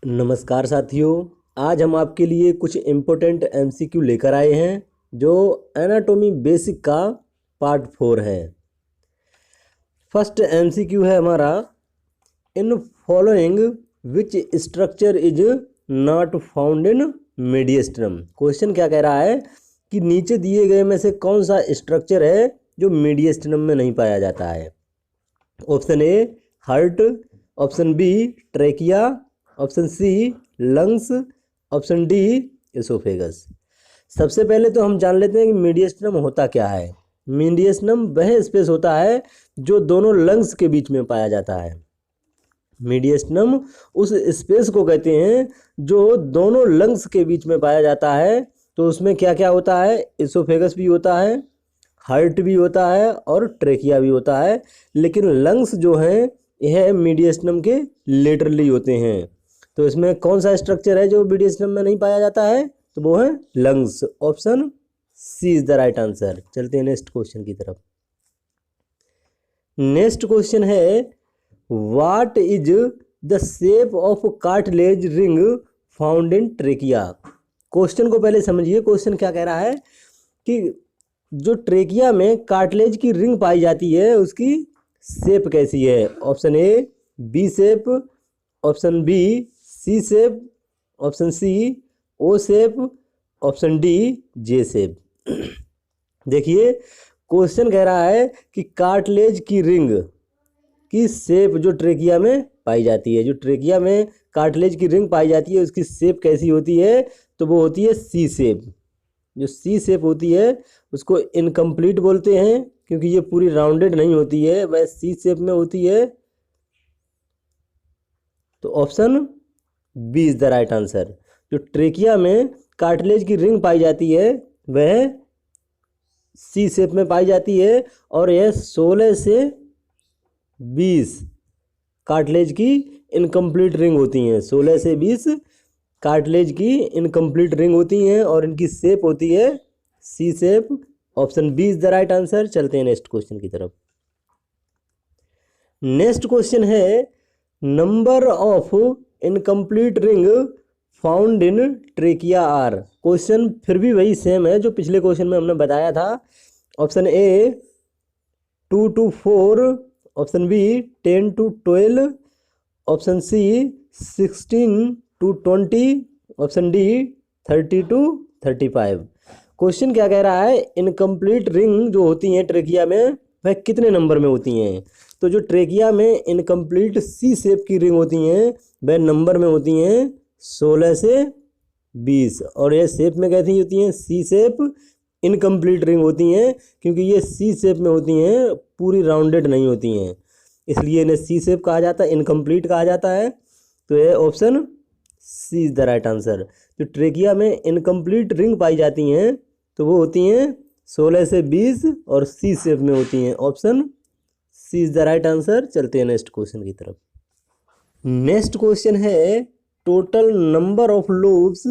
नमस्कार साथियों। आज हम आपके लिए कुछ इम्पोर्टेंट एमसीक्यू लेकर आए हैं जो एनाटॉमी बेसिक का पार्ट 4 है। फर्स्ट एमसीक्यू है हमारा, in following which structure is not found in mediastinum. Question क्या कह रहा है कि नीचे दिए गए में से कौन सा स्ट्रक्चर है जो मीडियस्टम में नहीं पाया जाता है। Option A heart, option B trachea, option C lungs, option D oesophagus. सबसे पहले तो हम जान लेते हैं कि मीडियस्टम होता क्या है। मीडियस्टम वह स्पेस होता है जो दोनों लंग्स के बीच में पाया जाता है। मीडियस्टम उस स्पेस को कहते हैं जो दोनों लंग्स के बीच में पाया जाता है। तो उसमें क्या क्या होता है, एसोफेगस भी होता है, हार्ट भी होता है और ट्रेकिया भी होता है। लेकिन लंग्स जो हैं यह मीडियस्टम के लेटरली होते हैं। तो इसमें कौन सा स्ट्रक्चर है जो मीडियस्टम में नहीं पाया जाता है, तो वो है lungs. Option C is the right answer. चलते हैं नेक्स्ट क्वेश्चन की तरफ। नेक्स्ट क्वेश्चन है, what is the shape of cartilage ring found in trachea. Question को पहले समझिए। क्वेश्चन क्या कह रहा है कि जो ट्रेकिया में कार्टिलेज की रिंग पाई जाती है उसकी शेप कैसी है। Option A B shape, option B C shape, option C O shape, option D J shape. देखिए क्वेश्चन कह रहा है कि कार्टिलेज की रिंग की शेप जो ट्रेकिया में पाई जाती है, जो ट्रेकिया में कार्टिलेज की रिंग पाई जाती है उसकी शेप कैसी होती है, तो वो होती है सी शेप। जो सी शेप होती है उसको इनकम्प्लीट बोलते हैं क्योंकि ये पूरी राउंडेड नहीं होती है, वह सी शेप में होती है। तो option B is the right answer. जो ट्रेकिया में कार्टिलेज की रिंग पाई जाती है वह सी शेप में पाई जाती है और यह 16 से 20 कार्टिलेज की इनकम्प्लीट रिंग होती हैं। 16 से 20 कार्टिलेज की इनकम्प्लीट रिंग होती हैं और इनकी शेप होती है C shape. Option B is the right answer. चलते हैं नेक्स्ट क्वेश्चन की तरफ। नेक्स्ट क्वेश्चन है, number of incomplete ring found in trachea are. Question फिर भी वही सेम है जो पिछले क्वेश्चन में हमने बताया था। Option A 2 to 4, option B 10 to 12, option C 16 to 20, option D 30 to 35। Question क्या कह रहा है, इनकम्प्लीट रिंग जो होती हैं ट्रेकिया में वह कितने नंबर में होती हैं। तो जो ट्रेकिया में इनकम्प्लीट सी शेप की रिंग होती हैं वह नंबर में होती हैं 16 से 20 और यह शेप में कैसी होती हैं, सी शेप इनकम्प्लीट रिंग होती हैं क्योंकि ये सी शेप में होती हैं, पूरी राउंडेड नहीं होती हैं, इसलिए इन्हें सी शेप कहा जाता है, इनकम्प्लीट कहा जाता है। तो यह option C is the right answer. जो ट्रेकिया में इनकम्प्लीट रिंग पाई जाती हैं तो वो होती हैं 16 से 20 और सी शेप में होती हैं। Option C is the right answer. चलते हैं नेक्स्ट क्वेश्चन की तरफ। नेक्स्ट क्वेश्चन है, total number of lobes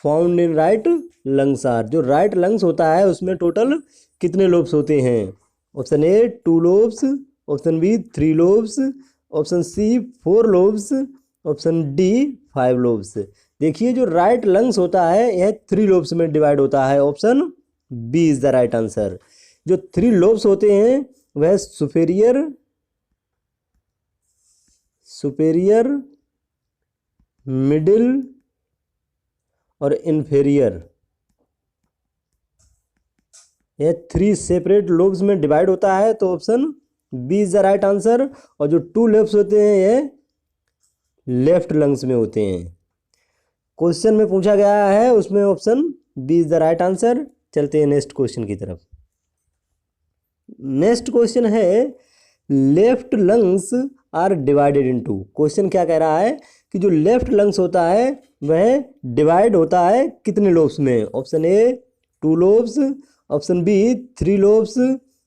found in right lungs are. जो राइट लंग्स होता है उसमें टोटल कितने लोब्स होते हैं। Option A 2 lobes, option B 3 lobes, option C 4 lobes, option D 5 lobes. देखिए जो राइट लंग्स होता है यह 3 लोब्स में डिवाइड होता है। Option B is the right answer. जो 3 लोब्स होते हैं वह सुपेरियर, मिडिल और इन्फेरियर, यह 3 सेपरेट लोब्स में डिवाइड होता है। तो option B is the right answer. और जो 2 लोब्स होते हैं यह लेफ्ट लंग्स में होते हैं। क्वेश्चन में पूछा गया है उसमें option B is the right answer. चलते हैं नेक्स्ट क्वेश्चन की तरफ। नेक्स्ट क्वेश्चन है, left lungs are divided into. Question क्या कह रहा है कि जो लेफ्ट लंग्स होता है वह डिवाइड होता है कितने लोब्स में। Option A 2 lobes, option B 3 lobes,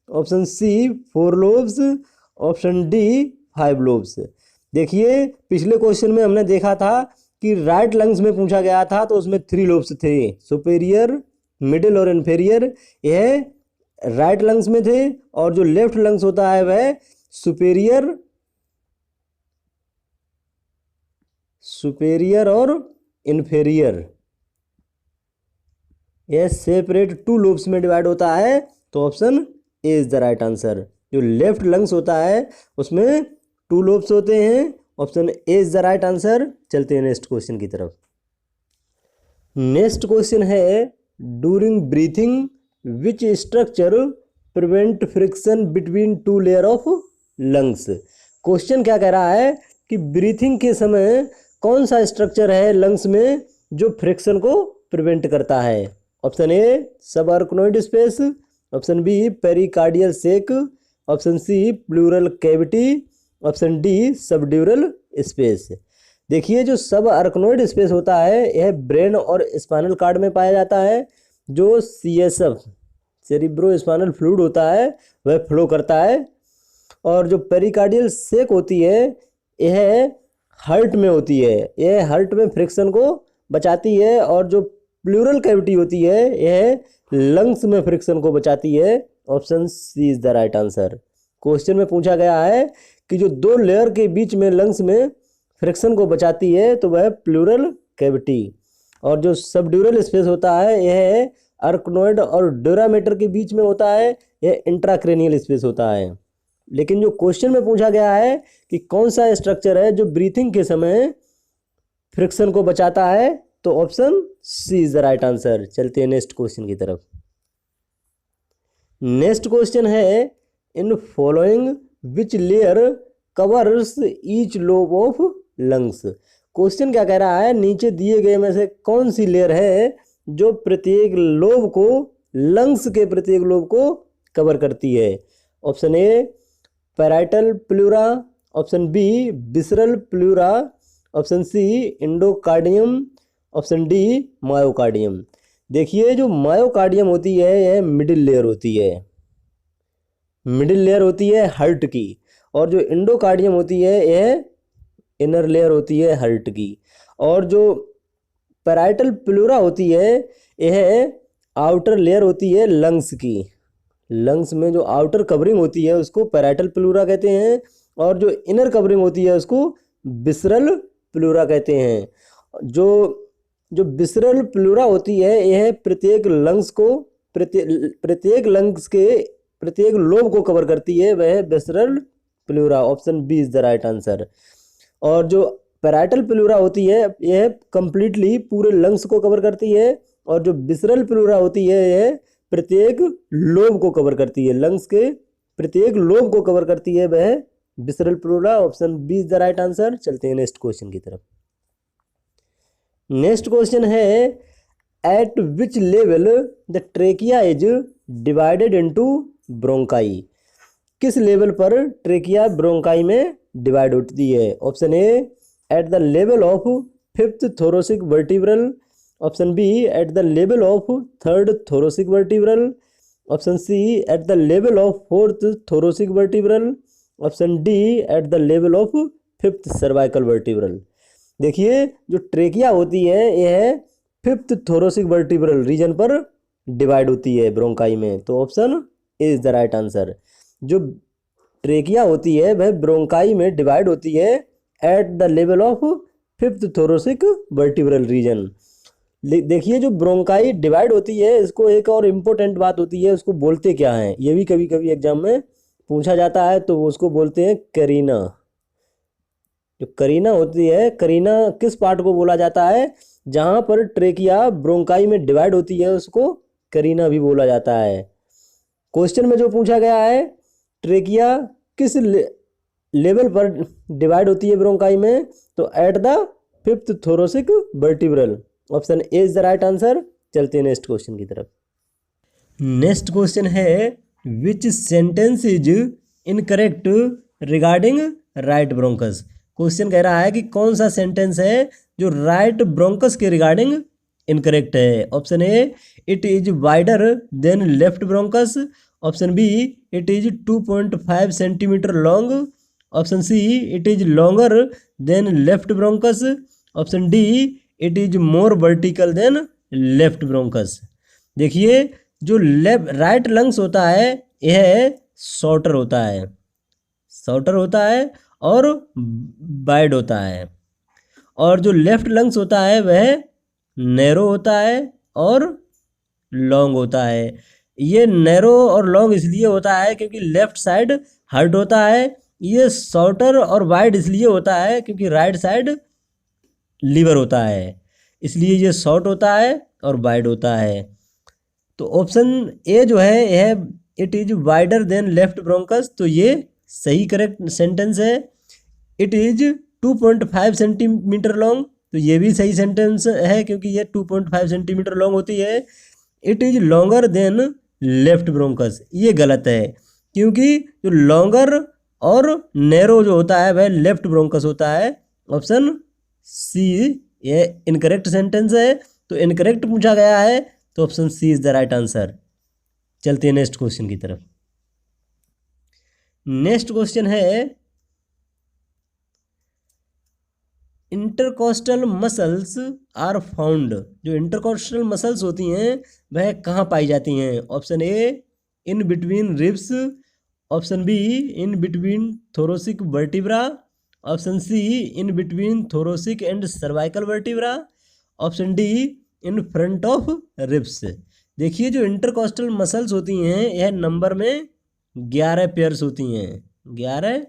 option C 4 lobes, option D 5 lobes. देखिए पिछले क्वेश्चन में हमने देखा था कि राइट लंग्स में पूछा गया था तो उसमें 3 लोब्स थे, सुपेरियर, मिडिल और इन्फेरियर, यह राइट लंग्स में थे। और जो लेफ्ट लंग्स होता है वह सुपेरियर, सुपेरियर और इन्फेरियर, यह सेपरेट टू लोब्स में डिवाइड होता है, तो option A is the right answer. जो लेफ्ट लंग्स होता है उसमें टू लोब्स होते हैं, option A is the right answer. चलते हैं नेक्स्ट क्वेश्चन की तरफ। नेक्स्ट क्वेश्चन है during breathing which structure prevent friction between two layer of lungs. Question क्या कह रहा है कि ब्रीथिंग के समय कौन सा स्ट्रक्चर है लंग्स में जो फ्रिक्शन को प्रिवेंट करता है। Option A subarachnoid space, option B pericardial sac, option C pleural cavity, option D subdural space. देखिए जो सब आर्कनोइड स्पेस होता है यह ब्रेन और स्पाइनल कॉर्ड में पाया जाता है। जो CSF सेरिब्रो स्पाइनल फ्लूइड होता है वह फ्लो करता है। और जो पेरिकार्डियल सेक होती है यह हार्ट में होती है, यह हार्ट में फ्रिक्शन को बचाती है। और जो प्लूरल कैविटी होती है यह लंग्स में फ्रिक्शन को बचाती है। Option C is the right answer. Question में पूछा गया है कि जो दो लेयर के बीच में लंग्स में फ्रिक्शन को बचाती है तो वह प्लूरल कैविटी। और जो सबड्यूरल स्पेस होता है यह आर्कनोइड और ड्यूरामेटर के बीच में होता है, यह इंट्राक्रेनियल स्पेस होता है। लेकिन जो क्वेश्चन में पूछा गया है कि कौन सा स्ट्रक्चर है जो ब्रीथिंग के समय फ्रिक्शन को बचाता है, तो option C is the right answer. चलते हैं नेक्स्ट क्वेश्चन की तरफ। नेक्स्ट क्वेश्चन है in following which layer covers each lobe of lungs. Question क्या कह रहा है नीचे दिए गए में से कौन सी लेयर है जो प्रत्येक लोब को, लंग्स के प्रत्येक लोब को कवर करती है। Option A parietal pleura, option B visceral pleura, option C endocardium, option D myocardium. देखिए जो मायोकार्डियम होती है यह मिडिल लेयर होती है, मिडिल लेयर होती है हार्ट की। और जो इंडोकार्डियम होती है यह इनर लेयर होती है हार्ट की। और जो पैराइटल प्लूरा होती है यह आउटर लेयर होती है लंग्स की। लंग्स में जो आउटर कवरिंग होती है उसको पैराइटल प्लूरा कहते हैं, और जो इनर कवरिंग होती है उसको विसरल प्लूरा कहते हैं। जो विसरल प्लूरा होती है यह प्रत्येक लंग्स को, प्रत्येक लंग्स के प्रत्येक लोब को कवर करती है, वह visceral pleura. Option B is the right answer. और जो पैराइटल प्लूरा होती है यह कंप्लीटली पूरे लंग्स को कवर करती है, और जो विसरल प्लूरा होती है यह प्रत्येक लोब को कवर करती है, लंग्स के प्रत्येक लोब को कवर करती है, वह visceral pleura. Option B is the right answer. चलते हैं नेक्स्ट क्वेश्चन की तरफ। नेक्स्ट क्वेश्चन है at which level the trachea is divided into bronchi. किस लेवल पर ट्रेकिया ब्रोंकाई में डिवाइड होती है। Option A at the level of fifth thoracic vertebral, option B at the level of third thoracic vertebral, option C at the level of fourth thoracic vertebral, option D at the level of fifth cervical vertebral. देखिए जो trachea होती है यह fifth thoracic vertebral region पर divide होती है bronchi में, तो option A is the right answer. जो ट्रेकिया होती है वह ब्रोंकाई में डिवाइड होती है at the level of fifth thoracic vertebral region. देखिए जो ब्रोंकाई डिवाइड होती है इसको एक और इम्पोर्टेंट बात होती है, उसको बोलते क्या हैं, ये भी कभी कभी एग्जाम में पूछा जाता है, तो उसको बोलते हैं करीना। जो करीना होती है, करीना किस पार्ट को बोला जाता है, जहाँ पर ट्रेकिया ब्रोंकाई में डिवाइड होती है उसको करीना भी बोला जाता है। क्वेश्चन में जो पूछा गया है ट्रेकिया किस लेवल पर डिवाइड होती है ब्रोंकाई में, तो at the fifth thoracic vertebral. Option A is the right answer. चलते हैं नेक्स्ट क्वेश्चन की तरफ। नेक्स्ट क्वेश्चन है which sentence is incorrect regarding right bronchus. Question कह रहा है कि कौन सा सेंटेंस है जो राइट ब्रोंकस के रिगार्डिंग इनकरेक्ट है। Option A it is wider than left bronchus, option B it is 2.5 centimetre long, option C it is longer than left bronchus, option D it is more vertical than left bronchus. देखिए जो right lungs होता है यह shorter होता है, shorter होता है और वाइड होता है। और जो लेफ्ट लंग्स होता है वह नैरो होता है और लॉन्ग होता है। ये नैरो और लॉन्ग इसलिए होता है क्योंकि लेफ्ट साइड हर्ट होता है। ये शॉर्टर और वाइड इसलिए होता है क्योंकि राइट साइड लीवर होता है, इसलिए ये शॉर्ट होता है और वाइड होता है। तो ऑप्शन ए जो है यह it is wider than left bronchus, तो ये सही करेक्ट सेंटेंस है। इट इज 2.5 सेंटीमीटर लॉन्ग, तो ये भी सही सेंटेंस है क्योंकि ये 2.5 सेंटीमीटर लॉन्ग होती है। It is longer than left bronchus, ये गलत है क्योंकि जो लॉन्गर और नैरो जो होता है वह लेफ्ट ब्रोंकस होता है। ऑप्शन सी ये इनकरेक्ट सेंटेंस है, तो इनकरेक्ट पूछा गया है, तो option C is the right answer. चलते हैं नेक्स्ट क्वेश्चन की तरफ। नेक्स्ट क्वेश्चन है इंटरकोस्टल मसल्स आर फाउंड, जो इंटरकोस्टल मसल्स होती हैं वह कहाँ पाई जाती हैं। Option A in between ribs, option B in between thoracic vertebra, option C in between thoracic and cervical vertebra, option D in front of ribs. देखिए जो इंटरकोस्टल मसल्स होती हैं यह नंबर में 11 पेयर्स होती हैं, 11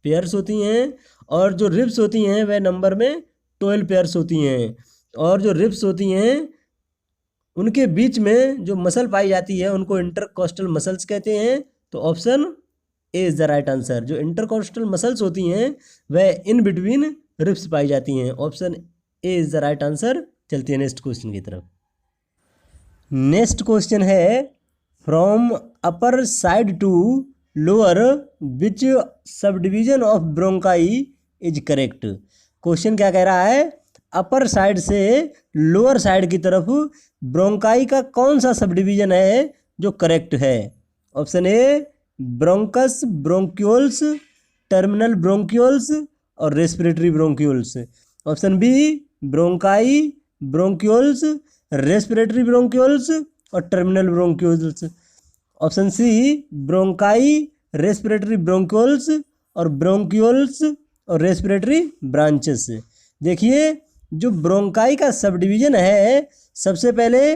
पेयर्स होती हैं। और जो रिब्स होती हैं वह नंबर में 12 पेयर्स होती हैं। और जो रिब्स होती हैं उनके बीच में जो मसल पाई जाती है उनको इंटरकोस्टल मसल्स कहते हैं। तो option A is the right answer. जो इंटरकोस्टल मसल्स होती हैं वह इन बिटवीन रिब्स पाई जाती हैं। Option A is the right answer. चलते हैं नेक्स्ट क्वेश्चन की तरफ। नेक्स्ट क्वेश्चन है from upper side to lower which subdivision of bronchi is correct. Question क्या कह रहा है, अपर साइड से लोअर साइड की तरफ ब्रोंकाई का कौन सा सब डिवीजन है जो करेक्ट है। Option A bronchus bronchioles, terminal bronchioles और respiratory bronchioles, option B bronchi bronchioles, respiratory bronchioles और terminal bronchioles, option C bronchi respiratory bronchioles और ब्रोंक्यूल्स और रेस्पिरेटरी ब्रांचेस। देखिए जो ब्रोंकाई का सब डिवीजन है, सबसे पहले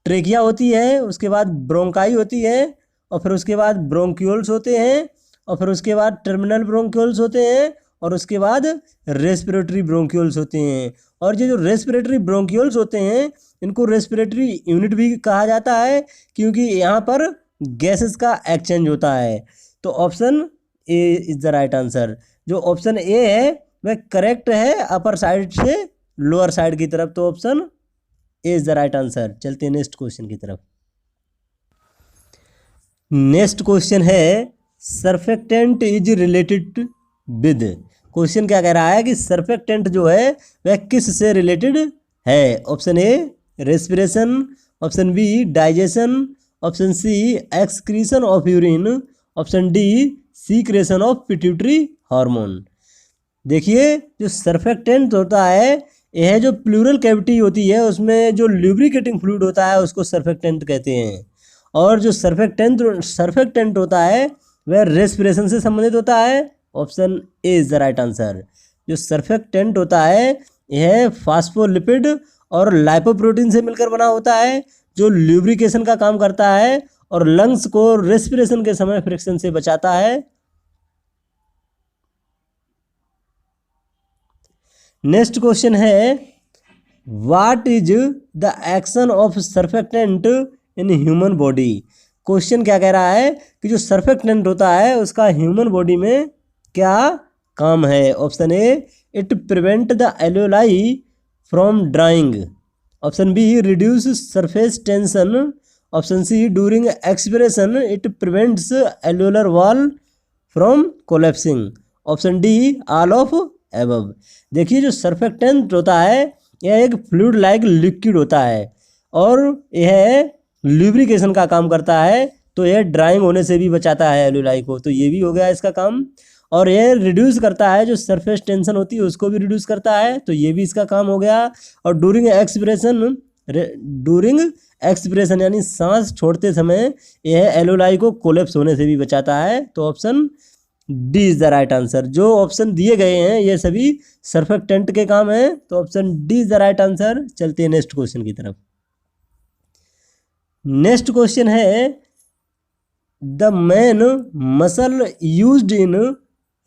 ट्रेकिया होती है, उसके बाद ब्रोंकाई होती है और फिर उसके बाद ब्रोंक्यूल्स होते हैं और फिर उसके बाद टर्मिनल ब्रोंक्यूल्स होते हैं और उसके बाद रेस्पिरेटरी ब्रोंक्यूल्स होते हैं। और ये जो रेस्पिरेटरी ब्रोंक्यूल्स होते हैं इनको रेस्पिरेटरी यूनिट भी कहा जाता है क्योंकि यहाँ पर गैसेस का एक्सचेंज होता है। तो option A is the right answer. जो ऑप्शन ए है वह करेक्ट है अपर साइड से लोअर साइड की तरफ, तो option A is the right answer. चलते हैं नेक्स्ट क्वेश्चन की तरफ। नेक्स्ट क्वेश्चन है surfactant is related with. Question क्या कह रहा है कि सर्फेक्टेंट जो है वह किस से रिलेटेड है। Option A respiration, option B digestion, option C excretion of urine, option D secretion of pituitary hormone. देखिए जो सर्फेक्टेंट होता है यह जो प्लूरल कैविटी होती है उसमें जो ल्यूब्रिकेटिंग फ्लूइड होता है उसको सर्फेक्टेंट कहते हैं। और जो सर्फेक्टेंट होता है वह रेस्पिरेशन से संबंधित होता है। Option A is the right answer. जो सर्फेक्टेंट होता है यह फास्फोलिपिड और लाइपोप्रोटीन से मिलकर बना होता है जो ल्यूब्रिकेशन का काम करता है और लंग्स को रेस्पिरेशन के समय फ्रिक्शन से बचाता है। नेक्स्ट क्वेश्चन है what is the action of surfactant in human body. Question क्या कह रहा है कि जो सर्फेक्टेंट होता है उसका ह्यूमन बॉडी में क्या काम है। Option A it prevent the alveoli from drying, option B reduce surface tension, option C during expiration it prevents alveolar wall from collapsing, option D all of above. देखिए जो surfactant होता है यह एक फ्लूइड लाइक लिक्विड होता है और यह ल्यूब्रिकेशन का काम करता है, तो यह ड्राइंग होने से भी बचाता है एल्वेलाई को, तो ये भी हो गया इसका काम। और यह रिड्यूस करता है जो सरफेस टेंशन होती है उसको भी रिड्यूस करता है, तो ये भी इसका काम हो गया। और ड्यूरिंग एक्सपिरेशन यानी सांस छोड़ते समय यह एल्वेलाई को कोलेप्स होने से भी बचाता है, तो option D is the right answer. जो ऑप्शन दिए गए हैं ये सभी सर्फेक्टेंट के काम हैं, तो option D is the right answer. चलते हैं नेक्स्ट क्वेश्चन की तरफ। नेक्स्ट क्वेश्चन है the main muscle used in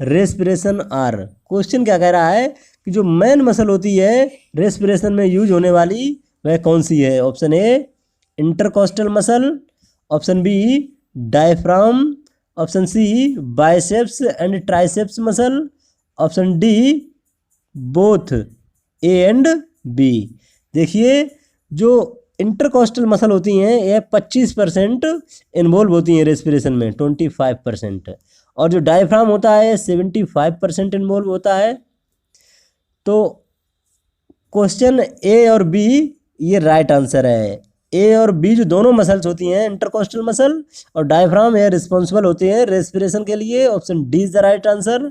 respiration are. Question क्या कह रहा है कि जो मेन मसल होती है रेस्पिरेशन में यूज होने वाली वह कौन सी है। Option A intercostal muscle, option B diaphragm, option C biceps and triceps muscle, option D both A and B. देखिए जो इंटरकोस्टल मसल होती हैं यह 25% इन्वॉल्व होती हैं रेस्पिरेशन में, 25%, और जो डायफ्राम होता है 75% इन्वॉल्व होता है। तो क्वेश्चन ए और बी ये राइट आंसर है। ए और बी जो दोनों मसल्स होती हैं इंटरकोस्टल मसल और डायफ्राम ये रिस्पॉन्सिबल होते हैं रेस्पिरेशन के लिए। Option D is the right answer.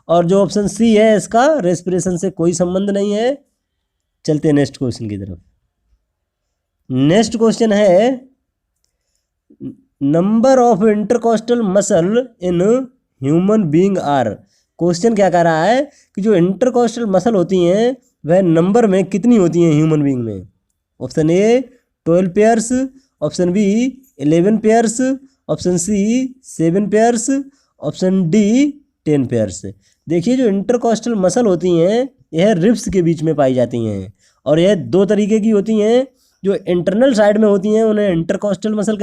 और जो ऑप्शन सी है इसका रेस्पिरेशन से कोई संबंध नहीं है। चलते हैं नेक्स्ट क्वेश्चन की तरफ। नेक्स्ट क्वेश्चन है number of intercostal muscle in human being are. Question क्या कह रहा है कि जो इंटरकोस्टल मसल होती हैं वह नंबर में कितनी होती हैं ह्यूमन बीइंग में। Option A 12 pairs, option B 11 pairs, option C 7 pairs, option D 10 pairs. देखिए जो इंटरकोस्टल मसल होती हैं यह रिब्स के बीच में पाई जाती हैं और यह दो तरीके की होती हैं। जो इंटरनल साइड में होती हैं उन्हें इंटरकोस्टल मसल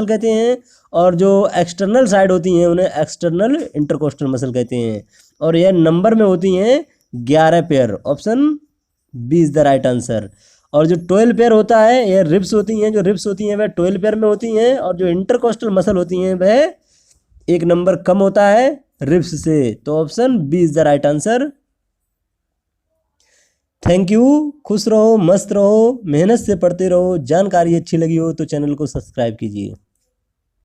कहते हैं, और जो एक्सटर्नल साइड होती हैं उन्हें एक्सटर्नल इंटरकोस्टल मसल कहते हैं। और यह नंबर में होती हैं 11 pair. Option B is the right answer. और जो 12 पेयर होता है यह रिब्स होती हैं, जो रिब्स होती हैं वह 12 पेयर में होती हैं, और जो इंटरकोस्टल मसल होती हैं वह एक नंबर कम होता है रिब्स से। तो option B is the right answer. Thank you. खुश रहो, मस्त रहो, मेहनत से पढ़ते रहो। जानकारी अच्छी लगी हो तो चैनल को सब्सक्राइब कीजिए।